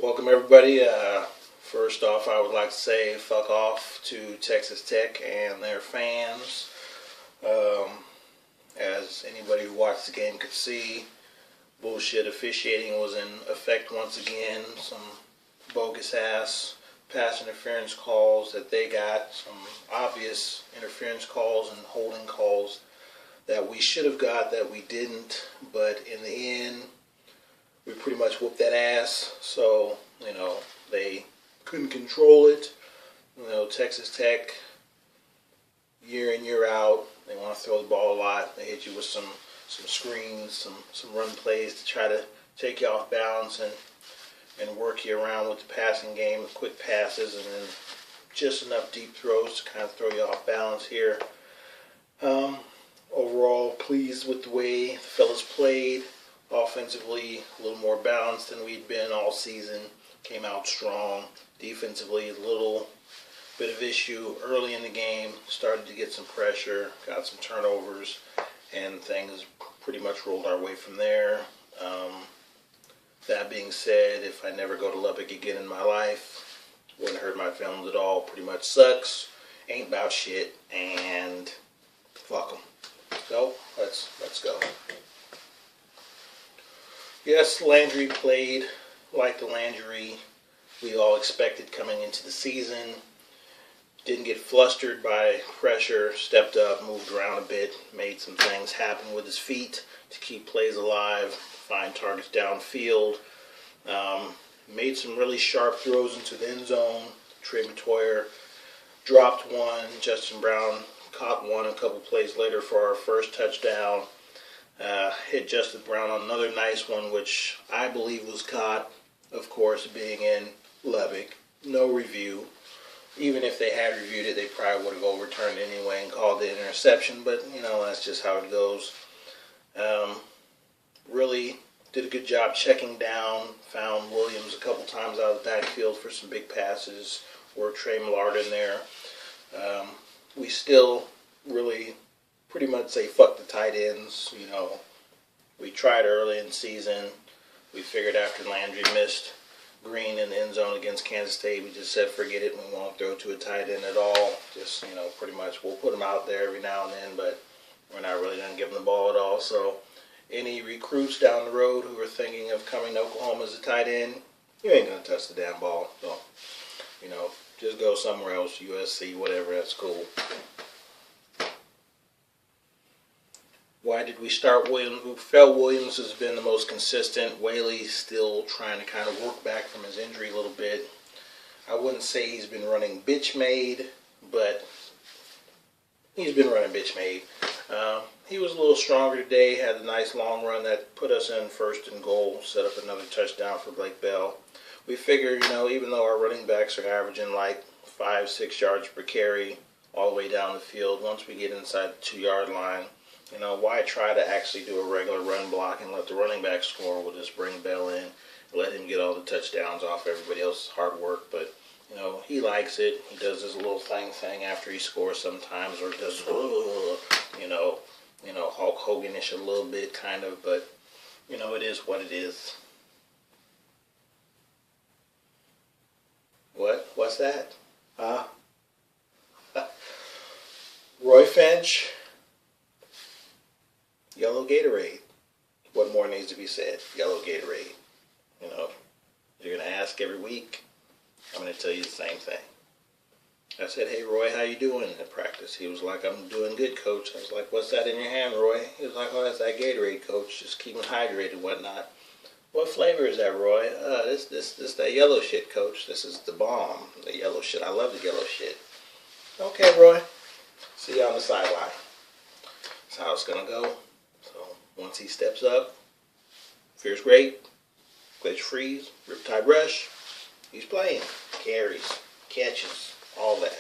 Welcome everybody. First off, I would like to say fuck off to Texas Tech and their fans. As anybody who watched the game could see, bullshit officiating was in effect once again. Some bogus ass pass interference calls that they got, some obvious interference calls and holding calls that we should have got that we didn't, but in the end we pretty much whooped that ass. So, they couldn't control it. Texas Tech, year in, year out, they want to throw the ball a lot. They hit you with some screens, some run plays to try to take you off balance and work you around with the passing game with quick passes, and then just enough deep throws to kind of throw you off balance here. Overall, pleased with the way the fellas played. Offensively, a little more balanced than we'd been all season. Came out strong. Defensively, a little bit of issue early in the game. Started to get some pressure, got some turnovers, and things pretty much rolled our way from there. That being said, if I never go to Lubbock again in my life, wouldn't hurt my feelings at all. Pretty much sucks. Ain't about shit, and fuck them. So let's go. Yes, Landry played like the Landry we all expected coming into the season. Didn't get flustered by pressure, stepped up, moved around a bit, made some things happen with his feet to keep plays alive, find targets downfield. Made some really sharp throws into the end zone. Trey Matoyer dropped one. Justin Brown caught one a couple plays later for our first touchdown. Hit Justin Brown on another nice one, which I believe was caught, of course, being in Lubbock. No review. Even if they had reviewed it, they probably would have overturned it anyway and called it an interception, but, that's just how it goes. Really did a good job checking down, found Williams a couple times out of the backfield for some big passes, worked Trey Millard in there. We still really pretty much say fuck the tight ends. We tried early in the season. We figured after Landry missed Green in the end zone against Kansas State, we just said forget it. We won't throw to a tight end at all. Just, pretty much we'll put him out there every now and then, but we're not really going to give him the ball at all. So any recruits down the road who are thinking of coming to Oklahoma as a tight end, you ain't going to touch the damn ball. So, just go somewhere else, USC, whatever, that's cool. Why did we start Williams? We felt Williams has been the most consistent. Whaley's still trying to kind of work back from his injury a little bit. I wouldn't say he's been running bitch-made, but he's been running bitch-made. He was a little stronger today, had a nice long run that put us in first and goal, set up another touchdown for Blake Bell. We figure, even though our running backs are averaging like 5-6 yards per carry all the way down the field, once we get inside the 2-yard line, why try to actually do a regular run block and let the running back score? We'll just bring Bell in and let him get all the touchdowns off everybody else's hard work. But, he likes it. He does this little thing after he scores sometimes, or does, Hulk Hogan-ish a little bit, kind of. But, it is what it is. What? What's that? Roy Finch. Yellow Gatorade. What more needs to be said? Yellow Gatorade. You're going to ask every week. I'm going to tell you the same thing. I said, hey, Roy, how you doing in practice? He was like, I'm doing good, Coach. I was like, what's that in your hand, Roy? He was like, oh, that's that Gatorade, Coach. Just keep him hydrated and whatnot. What flavor is that, Roy? This that yellow shit, Coach. This is the bomb, the yellow shit. I love the yellow shit. Okay, Roy. See you on the sideline. That's how it's going to go. So once he steps up, feels great, glitch freeze, riptide rush, he's playing. Carries, catches, all that.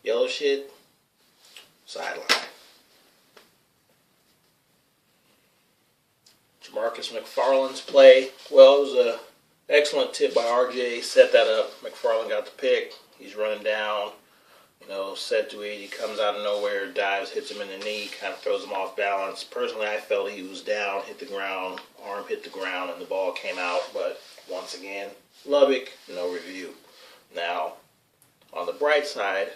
Yellow shit, sideline. Jamarcus McFarland's play, well, it was an excellent tip by RJ, set that up. McFarland got the pick. He's running down. Set to it, he comes out of nowhere, dives, hits him in the knee, kind of throws him off balance. Personally, I felt he was down, hit the ground arm hit the ground and the ball came out. But once again, Lubbock, no review. Now, on the bright side,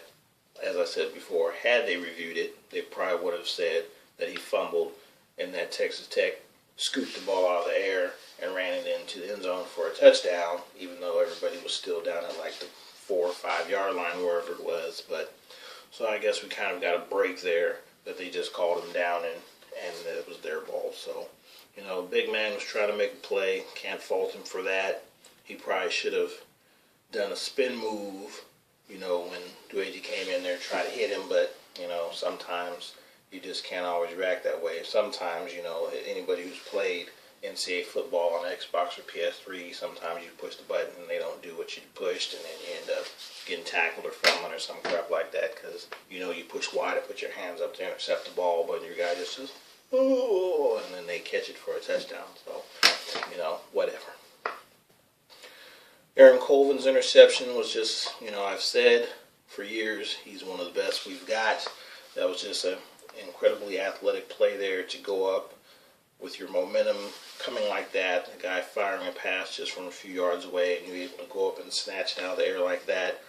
as I said before, had they reviewed it, they probably would have said that he fumbled and that Texas Tech scooped the ball out of the air and ran it into the end zone for a touchdown, even though everybody was still down at like the 4 or 5 yard line, wherever it was. But so I guess we kind of got a break there that they just called him down and it was their ball. So, you know, big man was trying to make a play. Can't fault him for that. He probably should have done a spin move, you know, when Dwayne came in there and tried to hit him. But, you know, sometimes you just can't always react that way. Sometimes, you know, anybody who's played NCAA football on Xbox or PS3, sometimes you push the button and they don't do what you pushed, and then you end up getting tackled or falling or some crap like that because, you know, you push wide to put your hands up to intercept the ball, but your guy just says, oh, and then they catch it for a touchdown. So, you know, whatever. Aaron Colvin's interception was just, you know, I've said for years he's one of the best we've got. That was just an incredibly athletic play there to go up with your momentum coming like that, a guy firing a pass just from a few yards away, and you're able to go up and snatch it out of the air like that.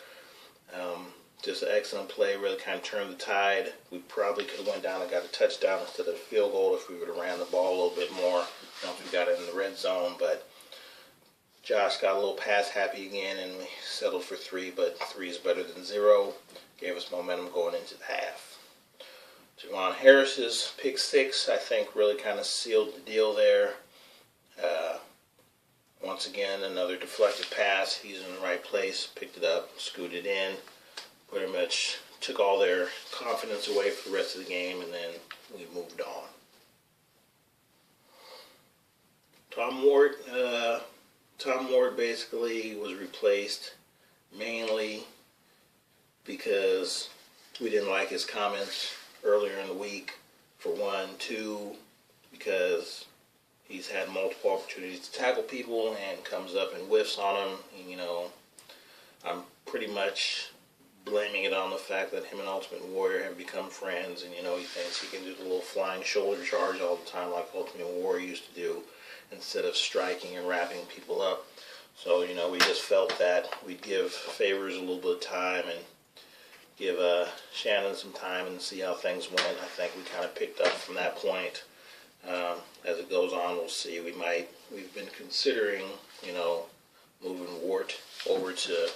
Just an excellent play, really kind of turned the tide. We probably could have went down and got a touchdown instead of a field goal if we would have ran the ball a little bit more once we got it in the red zone. But Josh got a little pass happy again, and we settled for 3, but 3 is better than 0. Gave us momentum going into the half. Javon Harris's pick 6, I think, really kind of sealed the deal there. Once again, another deflected pass. He's in the right place, picked it up, scooted in, pretty much took all their confidence away for the rest of the game, and then we moved on. Tom Ward basically was replaced mainly because we didn't like his comments earlier in the week, for one. 2, because he's had multiple opportunities to tackle people and comes up and whiffs on them. And, you know, I'm pretty much blaming it on the fact that him and Ultimate Warrior have become friends, and, you know, he thinks he can do the little flying shoulder charge all the time like Ultimate Warrior used to do, instead of striking and wrapping people up. So, you know, we just felt that we'd give Favors a little bit of time and give Shannon some time and see how things went. I think we kind of picked up from that point. As it goes on, we'll see. We've been considering, you know, moving Wart over to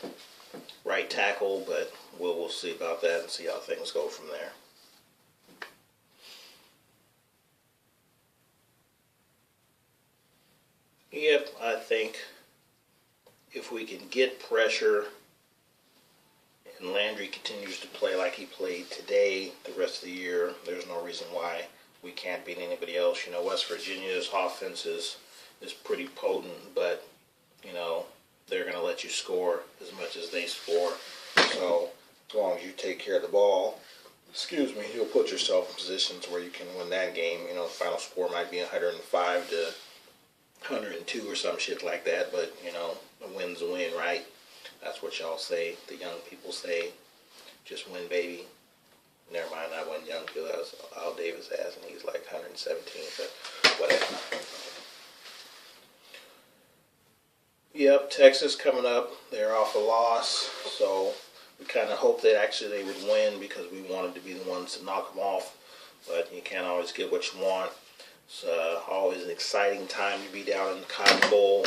right tackle, but we'll see about that and see how things go from there. Yep, I think if we can get pressure and Landry continues to play like he played today the rest of the year, there's no reason why we can't beat anybody else. You know, West Virginia's offense is pretty potent, but, you know, they're going to let you score as much as they score. So as long as you take care of the ball, you'll put yourself in positions where you can win that game. You know, the final score might be 105 to 102 or some shit like that, but, you know, a win's a win, right? That's what y'all say. The young people say, just win, baby. Never mind, I wasn't young till I was Al Davis ass, and he's like 117, but whatever. Yep, Texas coming up. They're off a loss, so we kind of hoped that actually they would win because we wanted to be the ones to knock them off, but you can't always get what you want. It's always an exciting time to be down in the Cotton Bowl.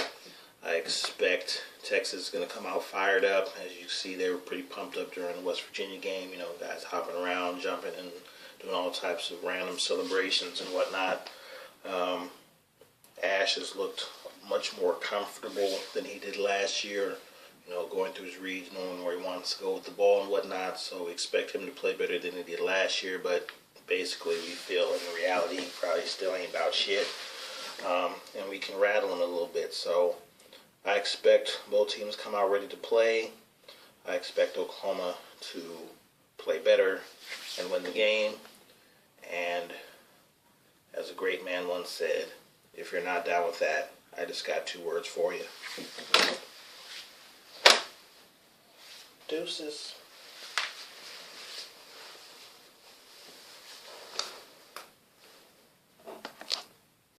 I expect Texas is going to come out fired up. As you see, they were pretty pumped up during the West Virginia game. You know, guys hopping around, jumping, and doing all types of random celebrations and whatnot. Ash has looked much more comfortable than he did last year. You know, going through his reads, knowing where he wants to go with the ball and whatnot. So we expect him to play better than he did last year. But basically, we feel in reality he probably still ain't about shit. And we can rattle him a little bit. So I expect both teams come out ready to play. I expect Oklahoma to play better and win the game. And as a great man once said, if you're not down with that, I just got 2 words for you. Deuces.